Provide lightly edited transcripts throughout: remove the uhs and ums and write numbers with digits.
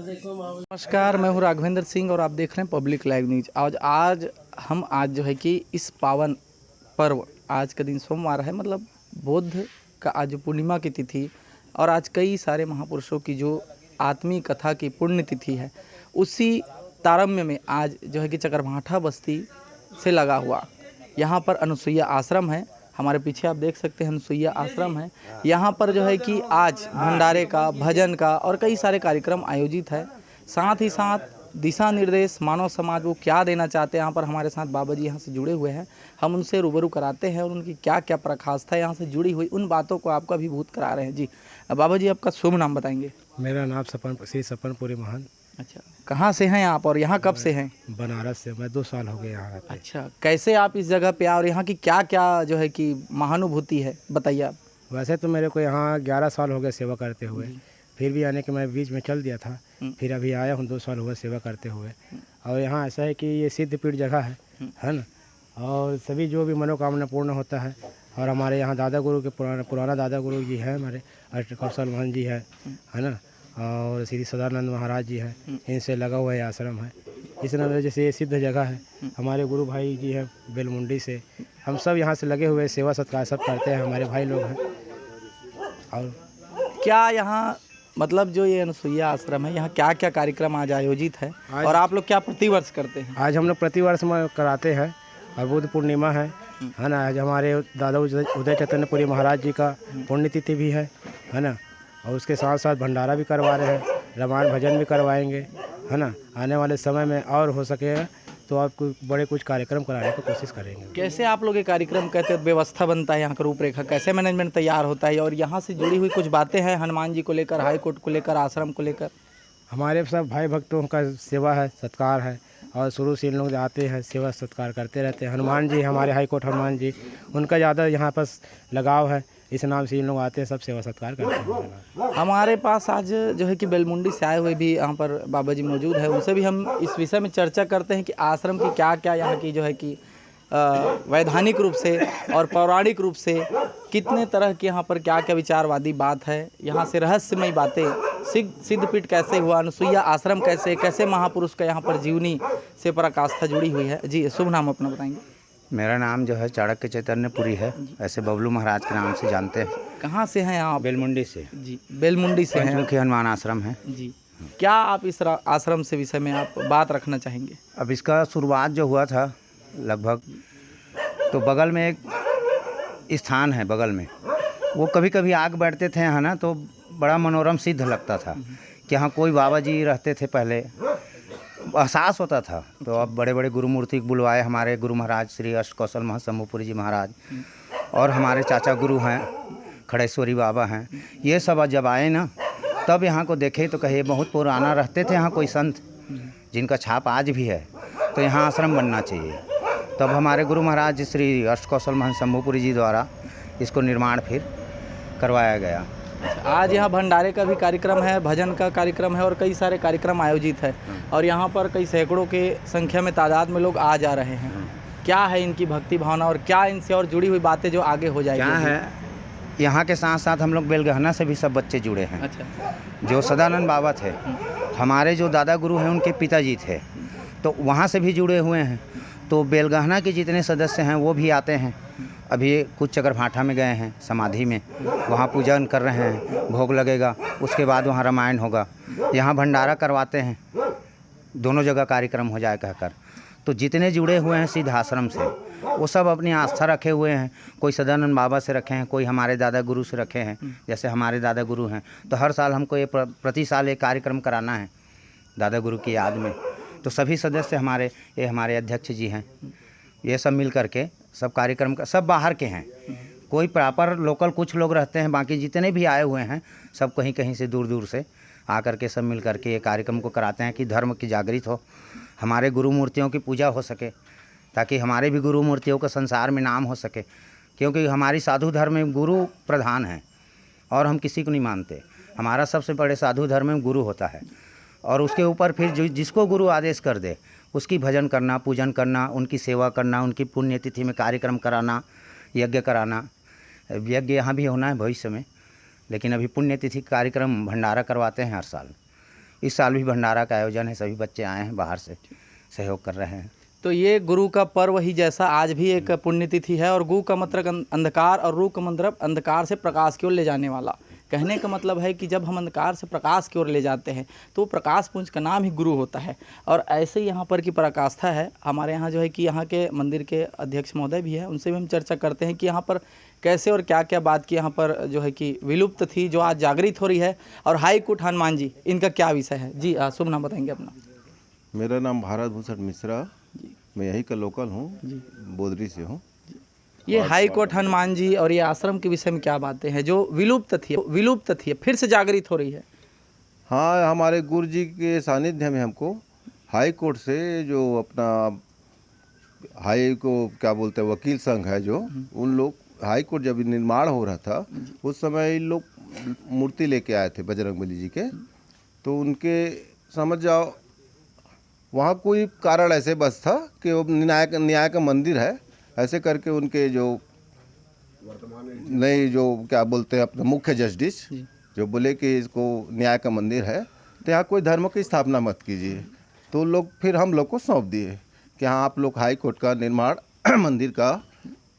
नमस्कार, मैं हूं राघवेंद्र सिंह और आप देख रहे हैं पब्लिक लाइव न्यूज। आज जो है कि इस पावन पर्व, आज का दिन सोमवार है, मतलब बुद्ध का आज पूर्णिमा की तिथि, और आज कई सारे महापुरुषों की जो आत्मीय कथा की पुण्य तिथि है, उसी तारतम्य में आज जो है कि चकरभाठा बस्ती से लगा हुआ यहाँ पर अनुसुईया आश्रम है। हमारे पीछे आप देख सकते हैं अनुसुईया आश्रम है। यहाँ पर जो है कि आज भंडारे का, भजन का और कई सारे कार्यक्रम आयोजित है। साथ ही साथ दिशा निर्देश मानव समाज को क्या देना चाहते हैं, यहाँ पर हमारे साथ बाबा जी यहाँ से जुड़े हुए हैं। हम उनसे रूबरू कराते हैं और उनकी क्या क्या प्रखास्था है यहाँ से जुड़ी हुई, उन बातों को आपको अभिभूत करा रहे हैं। जी बाबा जी, आपका शुभ नाम बताएंगे? मेरा नाम श्री सपनपुरी महन। अच्छा, कहाँ से हैं आप और यहाँ कब से हैं? बनारस से। मैं 2 साल हो गए यहाँ रहते। अच्छा, कैसे आप इस जगह पे आए और यहाँ की क्या क्या जो है कि महानुभूति है, बताइए आप। वैसे तो मेरे को यहाँ 11 साल हो गए सेवा करते हुए, फिर भी आने के मैं बीच में चल दिया था, फिर अभी आया हूँ 2 साल हुए सेवा करते हुए। और यहाँ ऐसा है कि ये सिद्धपीठ जगह है ना, और सभी जो भी मनोकामना पूर्ण होता है। और हमारे यहाँ दादा गुरु के पुराना दादा गुरु जी है, हमारे अष्ट कौशल महन जी है ना, और श्री सदानंद महाराज जी हैं, इनसे लगा हुआ ये आश्रम है। इस वजह से ये सिद्ध जगह है। हमारे गुरु भाई जी हैं बेलमुंडी से, हम सब यहाँ से लगे हुए सेवा सत्कार सब करते हैं, हमारे भाई लोग हैं। और क्या यहाँ मतलब जो ये अनुसुईया आश्रम है, यहाँ क्या क्या कार्यक्रम आज आयोजित है और आप लोग क्या प्रतिवर्ष करते हैं? आज हम लोग प्रतिवर्ष में कराते हैं, और बुद्ध पूर्णिमा है ना। आज हमारे दादा उदय चैतन्यपुरी महाराज जी का पुण्यतिथि भी है ना। और उसके साथ साथ भंडारा भी करवा रहे हैं, रामायण भजन भी करवाएंगे, है ना। आने वाले समय में और हो सकेगा तो आपको बड़े कुछ कार्यक्रम कराने की कोशिश करेंगे। कैसे आप लोग ये कार्यक्रम कहते हैं, व्यवस्था बनता है यहाँ का, रूपरेखा कैसे मैनेजमेंट तैयार होता है, और यहाँ से जुड़ी हुई कुछ बातें हैं हनुमान जी को लेकर, हाई कोर्ट को लेकर, आश्रम को लेकर? हमारे सब भाई भक्तों का सेवा है, सत्कार है, और शुरू से इन लोग आते हैं सेवा सत्कार करते रहते हैं। हनुमान जी हमारे हाई कोर्ट हनुमान जी, उनका ज़्यादा यहाँ पर लगाव है, इस नाम से इन लोग आते हैं, सब सेवा सत्कार करते हैं। हमारे पास आज जो है कि बेलमुंडी से आए हुए भी यहाँ पर बाबा जी मौजूद है, उनसे भी हम इस विषय में चर्चा करते हैं कि आश्रम की क्या क्या यहाँ की जो है कि वैधानिक रूप से और पौराणिक रूप से कितने तरह के यहाँ पर क्या क्या विचारवादी बात है, यहाँ से रहस्यमयी बातें, सिद्धपीठ कैसे हुआ, अनुसुईया आश्रम कैसे महापुरुष का यहाँ पर जीवनी से पराकाष्ठा जुड़ी हुई है। जी, शुभ नाम अपना बताएंगे? मेरा नाम जो है चाणक्य चैतन्यपुरी है, ऐसे बबलू महाराज के नाम से जानते हैं। कहाँ से हैं आप? बेलमुंडी से। जी, बेलमुंडी से हैं। पंचमुखी हनुमान आश्रम है जी। क्या आप इस आश्रम से विषय में आप बात रखना चाहेंगे? अब इसका शुरुआत जो हुआ था लगभग, तो बगल में एक स्थान है बगल में, वो कभी कभी आग बैठते थे है ना, तो बड़ा मनोरम सिद्ध लगता था कि हाँ कोई बाबा जी रहते थे पहले, एहसास होता था। तो अब बड़े बड़े गुरु मूर्ति बुलवाए, हमारे गुरु महाराज श्री अष्ट कौशल महन शंभुपुरी जी महाराज, और हमारे चाचा गुरु हैं खड़ेश्वरी बाबा हैं, ये सब जब आए ना, तब यहाँ को देखे तो कहे बहुत पुराना रहते थे यहाँ कोई संत, जिनका छाप आज भी है, तो यहाँ आश्रम बनना चाहिए। तब हमारे गुरु महाराज श्री अष्ट कौशल महन शंभुपुरी जी द्वारा इसको निर्माण फिर करवाया गया। आज यहाँ भंडारे का भी कार्यक्रम है, भजन का कार्यक्रम है और कई सारे कार्यक्रम आयोजित है, और यहाँ पर कई सैकड़ों के संख्या में तादाद में लोग आ जा रहे हैं। क्या है इनकी भक्ति भावना और क्या इनसे और जुड़ी हुई बातें जो आगे हो जाएगी? क्या है, यहाँ के साथ साथ हम लोग बेलगहना से भी सब बच्चे जुड़े हैं। अच्छा। जो सदानंद बाबा थे, हमारे जो दादा गुरु हैं उनके पिताजी थे, तो वहाँ से भी जुड़े हुए हैं। तो बेलगहना के जितने सदस्य हैं वो भी आते हैं। अभी कुछ चकरभाठा में गए हैं समाधि में, वहाँ पूजन कर रहे हैं, भोग लगेगा, उसके बाद वहाँ रामायण होगा। यहाँ भंडारा करवाते हैं, दोनों जगह कार्यक्रम हो जाए कहकर। तो जितने जुड़े हुए हैं सिद्ध आश्रम से, वो सब अपनी आस्था रखे हुए हैं। कोई सदानंद बाबा से रखे हैं, कोई हमारे दादा गुरु से रखे हैं, जैसे हमारे दादा गुरु हैं। तो हर साल हमको ये प्रति साल एक कार्यक्रम कराना है दादा गुरु की याद में। तो सभी सदस्य हमारे अध्यक्ष जी हैं, ये सब मिल करके सब कार्यक्रम का, सब बाहर के हैं, कोई प्रॉपर लोकल कुछ लोग रहते हैं, बाकी जितने भी आए हुए हैं सब कहीं कहीं से दूर दूर से आकर के सब मिल करके ये कार्यक्रम को कराते हैं कि धर्म की जागृत हो, हमारे गुरु मूर्तियों की पूजा हो सके, ताकि हमारे भी गुरु मूर्तियों का संसार में नाम हो सके। क्योंकि हमारी साधु धर्म में गुरु प्रधान है और हम किसी को नहीं मानते। हमारा सबसे बड़े साधु धर्म में गुरु होता है, और उसके ऊपर फिर जिसको गुरु आदेश कर दे उसकी भजन करना, पूजन करना, उनकी सेवा करना, उनकी पुण्यतिथि में कार्यक्रम कराना, यज्ञ कराना। यज्ञ यहाँ भी होना है भविष्य में, लेकिन अभी पुण्यतिथि कार्यक्रम भंडारा करवाते हैं हर साल। इस साल भी भंडारा का आयोजन है, सभी बच्चे आए हैं बाहर से, सहयोग कर रहे हैं। तो ये गुरु का पर्व ही जैसा आज भी एक पुण्यतिथि है, और गु का मतलब अंधकार और रू का मतलब अंधकार से प्रकाश की ओर ले जाने वाला। कहने का मतलब है कि जब हम अंधकार से प्रकाश की ओर ले जाते हैं तो प्रकाश पुंज का नाम ही गुरु होता है। और ऐसे ही यहाँ पर की पराकाष्ठा है। हमारे यहाँ जो है कि यहाँ के मंदिर के अध्यक्ष महोदय भी है, उनसे भी हम चर्चा करते हैं कि यहाँ पर कैसे और क्या क्या बात की यहाँ पर जो है कि विलुप्त थी, जो आज जागृत हो रही है। और हाई कोर्ट हनुमान जी, इनका क्या विषय है जी? शुभ नाम बताएंगे अपना। मेरा नाम भारत भूषण मिश्रा, मैं यहीं का लोकल हूँ, बोदरी से हूँ। ये हाई कोर्ट हनुमान जी और ये आश्रम के विषय में क्या बातें हैं जो विलुप्त थी फिर से जागृत हो रही है? हाँ, हमारे गुरु जी के सानिध्य में हमको हाई कोर्ट से जो अपना हाई को क्या बोलते हैं वकील संघ है, जो उन लोग हाई कोर्ट जब निर्माण हो रहा था उस समय इन लोग मूर्ति लेके आए थे बजरंगबली जी के। तो उनके समझ जाओ वहाँ कोई कारण ऐसे बस था कि वो न्याय का मंदिर है ऐसे करके उनके जो नई जो क्या बोलते हैं अपना मुख्य जस्टिस जो बोले कि इसको न्याय का मंदिर है तो यहाँ कोई धर्म की स्थापना मत कीजिए। तो लोग फिर हम लोग को सौंप दिए कि हाँ आप लोग हाई कोर्ट का निर्माण मंदिर का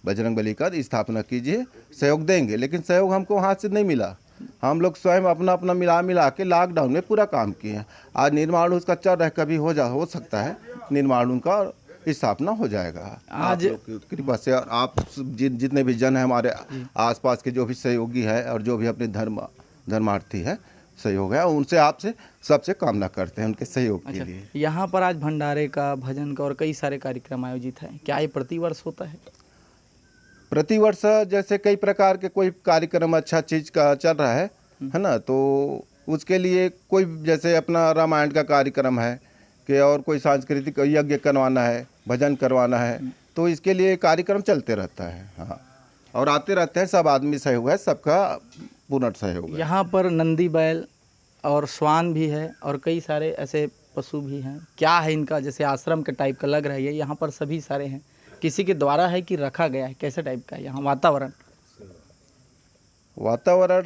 बजरंगबली का स्थापना कीजिए, सहयोग देंगे। लेकिन सहयोग हमको हाथ से नहीं मिला, हम लोग स्वयं अपना अपना मिला के लॉकडाउन में पूरा काम किए हैं। आज निर्माण उसका चल रहा है, कभी हो सकता है निर्माण उनका स्थापना हो जाएगा आज लोग की कृपा से। और आप जितने भी जन हैं हमारे आसपास के जो भी सहयोगी है और जो भी अपने धर्मार्थी है सहयोग है, उनसे आपसे सबसे कामना करते हैं उनके सहयोग के लिए। यहाँ पर आज भंडारे का, भजन का और कई सारे कार्यक्रम आयोजित हैं, क्या ये प्रतिवर्ष होता है? प्रतिवर्ष जैसे कई प्रकार के कोई कार्यक्रम अच्छा चीज़ का चल रहा है ना, तो उसके लिए कोई जैसे अपना रामायण का कार्यक्रम है कि और कोई सांस्कृतिक यज्ञ करवाना है, भजन करवाना है, तो इसके लिए कार्यक्रम चलते रहता है। हाँ, और आते रहते हैं, सब आदमी सहयोग है, सबका पूर्ण सहयोग है। यहाँ पर नंदी बैल और श्वान भी है और कई सारे ऐसे पशु भी हैं, क्या है इनका? जैसे आश्रम के टाइप का लग रहा है, यहाँ पर सभी सारे हैं, किसी के द्वारा है कि रखा गया है, कैसे टाइप का है यहाँ वातावरण?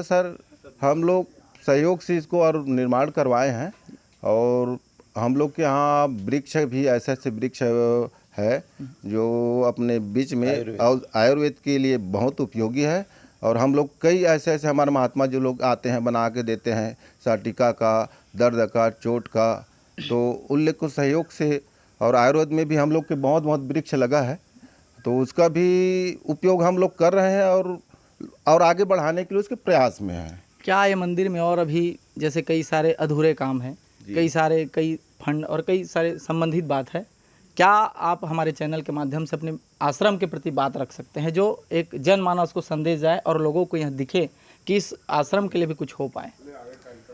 सर हम लोग सहयोग से इसको और निर्माण करवाए हैं। और हम लोग के यहाँ वृक्ष भी ऐसे ऐसे वृक्ष है जो अपने बीच में आयुर्वेद के लिए बहुत उपयोगी है। और हम लोग कई ऐसे ऐसे हमारे महात्मा जो लोग आते हैं बना के देते हैं, साटिका का, दर्द का, चोट का, तो उन लोग को सहयोग से। और आयुर्वेद में भी हम लोग के बहुत वृक्ष लगा है, तो उसका भी उपयोग हम लोग कर रहे हैं और आगे बढ़ाने के लिए उसके प्रयास में है। क्या ये मंदिर में और अभी जैसे कई सारे अधूरे काम हैं, कई फंड और कई सारे संबंधित बात है, क्या आप हमारे चैनल के माध्यम से अपने आश्रम के प्रति बात रख सकते हैं जो एक जनमानस को संदेश जाए और लोगों को यह दिखे कि इस आश्रम के लिए भी कुछ हो पाए?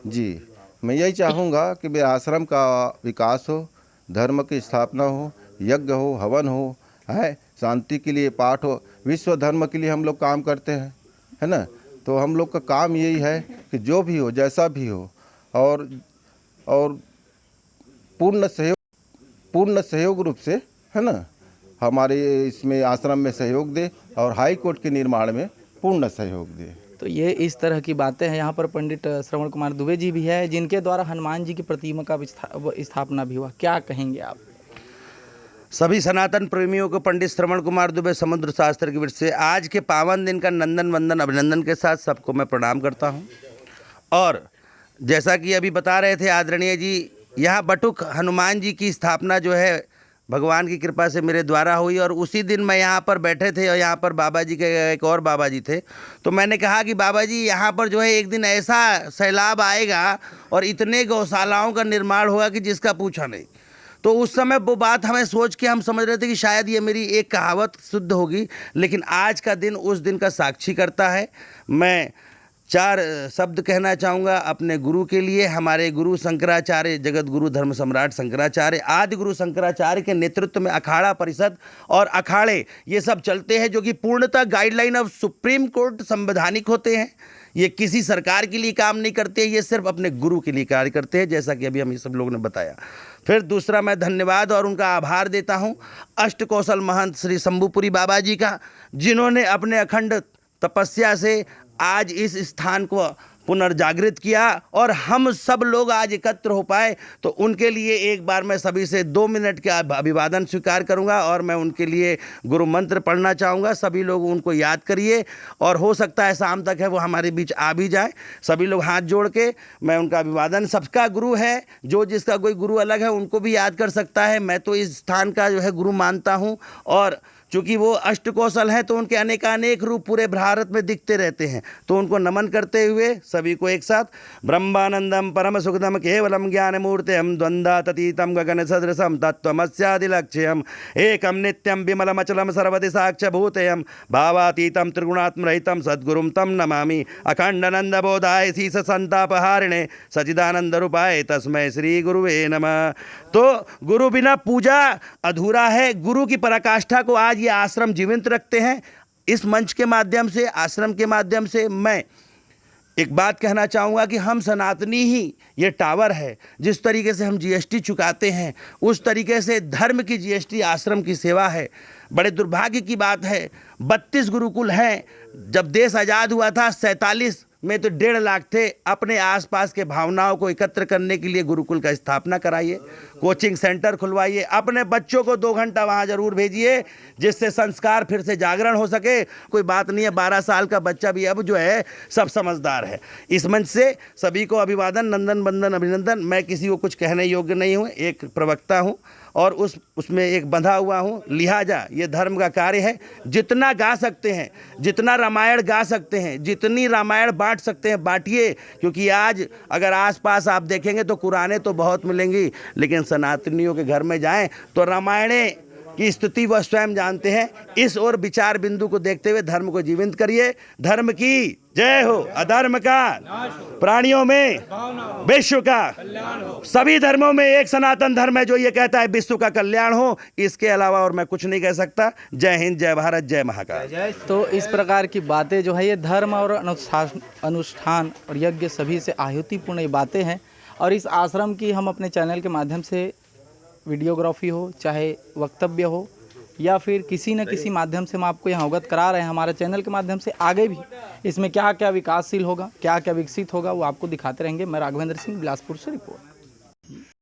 जी, मैं यही चाहूँगा कि मेरे आश्रम का विकास हो, धर्म की स्थापना हो, यज्ञ हो, हवन हो, है शांति के लिए पाठ हो, विश्व धर्म के लिए हम लोग काम करते हैं, है ना। तो हम लोग का काम यही है कि जो भी हो, जैसा भी हो, और पूर्ण सहयोग रूप से, है ना, हमारे इसमें आश्रम में सहयोग दे और हाई कोर्ट के निर्माण में पूर्ण सहयोग दे। तो ये इस तरह की बातें हैं। यहाँ पर पंडित श्रवण कुमार दुबे जी भी है जिनके द्वारा हनुमान जी की प्रतिमा का स्थापना भी हुआ, क्या कहेंगे आप? सभी सनातन प्रेमियों को पंडित श्रवण कुमार दुबे समुद्र शास्त्र की वृत्ति से आज के पावन दिन का नंदन वंदन अभिनंदन के साथ सबको मैं प्रणाम करता हूं। और जैसा कि अभी बता रहे थे आदरणीय जी, यहाँ बटुक हनुमान जी की स्थापना जो है भगवान की कृपा से मेरे द्वारा हुई। और उसी दिन मैं यहाँ पर बैठे थे और यहाँ पर बाबा जी के एक और बाबा जी थे, तो मैंने कहा कि बाबा जी यहाँ पर जो है एक दिन ऐसा सैलाब आएगा और इतने गौशालाओं का निर्माण होगा कि जिसका पूछा नहीं। तो उस समय वो बात हमें सोच के हम समझ रहे थे कि शायद ये मेरी एक कहावत शुद्ध होगी, लेकिन आज का दिन उस दिन का साक्षी करता है। मैं 4 शब्द कहना चाहूँगा अपने गुरु के लिए। हमारे गुरु शंकराचार्य, जगत गुरु धर्म सम्राट शंकराचार्य, आदि गुरु शंकराचार्य के नेतृत्व में अखाड़ा परिषद और अखाड़े ये सब चलते हैं, जो कि पूर्णतः गाइडलाइन ऑफ सुप्रीम कोर्ट संवैधानिक होते हैं। ये किसी सरकार के लिए काम नहीं करते, ये सिर्फ अपने गुरु के लिए कार्य करते हैं, जैसा कि अभी हम ये सब लोगों ने बताया। फिर दूसरा मैं धन्यवाद और उनका आभार देता हूँ अष्ट कौशल महंत श्री शंभुपुरी बाबा जी का, जिन्होंने अपने अखंड तपस्या से आज इस स्थान को पुनर्जागृत किया और हम सब लोग आज एकत्र हो पाए। तो उनके लिए एक बार मैं सभी से 2 मिनट का अभिवादन स्वीकार करूंगा और मैं उनके लिए गुरु मंत्र पढ़ना चाहूँगा। सभी लोग उनको याद करिए और हो सकता है शाम तक है वो हमारे बीच आ भी जाए। सभी लोग हाथ जोड़ के मैं उनका अभिवादन, सबका गुरु है, जो जिसका कोई गुरु अलग है उनको भी याद कर सकता है। मैं तो इस स्थान का जो है गुरु मानता हूँ और चूँकि वो अष्टकौशल हैं तो उनके अनेकानेक रूप पूरे भारत में दिखते रहते हैं। तो उनको नमन करते हुए सभी को एक साथ ब्रह्मानंदम परम सुखदम केवलम ज्ञान मूर्तिम द्वंद्वातीतम गगन सदृशम तत्त्वमस्यादिलक्ष्यम एकम नित्यम विमलम अचलम सर्वदि साक्ष्य भूतयम भावातीतम त्रिगुणात्म रहितम सद्गुरुम तम नमामि अखंडानंद बोधाय शीस संतापहारिणे सचिदानंद रूपाय तस्मै श्री गुरुवे नमः। तो गुरु बिना पूजा अधूरा है। गुरु की पराकाष्ठा को आज ये आश्रम जीवित रखते हैं। इस मंच के माध्यम से, आश्रम के माध्यम से मैं एक बात कहना चाहूँगा कि हम सनातनी ही ये टावर है। जिस तरीके से हम जीएसटी चुकाते हैं उस तरीके से धर्म की जीएसटी आश्रम की सेवा है। बड़े दुर्भाग्य की बात है 32 गुरुकुल हैं। जब देश आज़ाद हुआ था 47 में तो 1.5 लाख थे। अपने आसपास के भावनाओं को एकत्र करने के लिए गुरुकुल का स्थापना कराइए, कोचिंग सेंटर खुलवाइए, अपने बच्चों को 2 घंटा वहाँ ज़रूर भेजिए जिससे संस्कार फिर से जागरण हो सके। कोई बात नहीं है, 12 साल का बच्चा भी अब जो है सब समझदार है। इस मंच से सभी को अभिवादन, नंदन बंदन, अभिनंदन। मैं किसी को कुछ कहने योग्य नहीं हूँ, एक प्रवक्ता हूँ और उसमें एक बंधा हुआ हूँ। लिहाजा ये धर्म का कार्य है। जितना गा सकते हैं, जितना रामायण गा सकते हैं, जितनी रामायण बांट सकते हैं बांटिए, क्योंकि आज अगर आसपास आप देखेंगे तो कुरानें तो बहुत मिलेंगी, लेकिन सनातनियों के घर में जाएं तो रामायणे की स्थिति वह स्वयं जानते हैं। इस और विचार बिंदु को देखते हुए धर्म को जीवित करिए। धर्म की जय हो, अधर्म का प्राणियों में, विश्व का सभी धर्मों में एक सनातन धर्म है जो ये कहता है विश्व का कल्याण हो। इसके अलावा और मैं कुछ नहीं कह सकता। जय हिंद, जय भारत, जय महाकाल। तो इस प्रकार की बातें जो है ये धर्म और अनुष्ठान और यज्ञ सभी से आहुतिपूर्ण ये बातें हैं। और इस आश्रम की हम अपने चैनल के माध्यम से वीडियोग्राफी हो, चाहे वक्तव्य हो, या फिर किसी न किसी माध्यम से हम आपको यहाँ अवगत करा रहे हैं। हमारे चैनल के माध्यम से आगे भी इसमें क्या क्या विकासशील होगा, क्या क्या विकसित होगा, वो आपको दिखाते रहेंगे। मैं राघवेंद्र सिंह, बिलासपुर से रिपोर्ट।